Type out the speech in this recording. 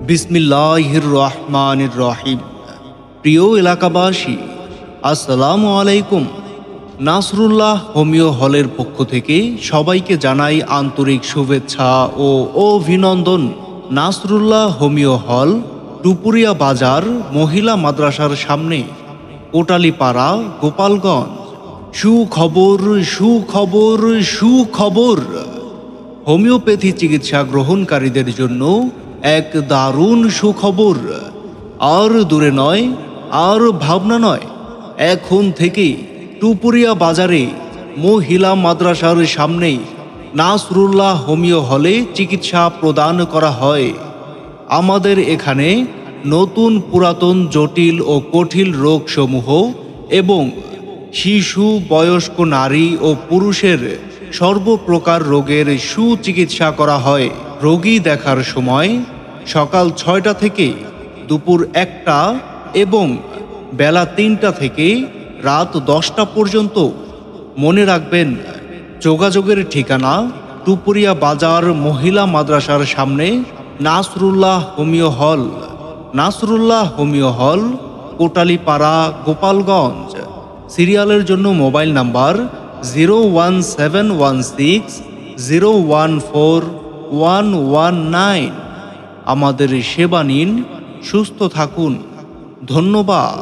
বিসমিল্লাহির রহমানির রহিম। প্রিয় এলাকাবাসী, আসসালামু আলাইকুম। নাসরুল্লাহ হোমিও হলের পক্ষ থেকে সবাইকে জানাই আন্তরিক শুভেচ্ছা ও অভিনন্দন। নাসরুল্লাহ হোমিও হল টুপুরিয়া বাজার মহিলা মাদ্রাসার সামনে, কোটালীপাড়া, গোপালগঞ্জ। সুখবর সুখবর সুখবর! হোমিওপ্যাথি চিকিৎসা গ্রহণকারীদের জন্য এক দারুণ সুখবর। আর দূরে নয়, আর ভাবনা নয়, এখন থেকে টুপুরিয়া বাজারে মহিলা মাদ্রাসার সামনে নাসরুল্লাহ হোমিও হলে চিকিৎসা প্রদান করা হয়। আমাদের এখানে নতুন পুরাতন জটিল ও কঠিন রোগসমূহ এবং শিশু, বয়স্ক, নারী ও পুরুষের সর্বপ্রকার রোগের সুচিকিৎসা করা হয়। রোগী দেখার সময় সকাল 6টা থেকে দুপুর 1টা এবং বেলা 3টা থেকে রাত 10টা পর্যন্ত। মনে রাখবেন, যোগাযোগের ঠিকানা টুপুরিয়া বাজার মহিলা মাদ্রাসার সামনে নাসরুল্লাহ হোমিও হল। নাসরুল্লাহ হোমিও হল, কোটালীপাড়া, গোপালগঞ্জ। সিরিয়ালের জন্য মোবাইল নাম্বার 01716014119। আমাদের সেবা নিন, সুস্থ থাকুন। ধন্যবাদ।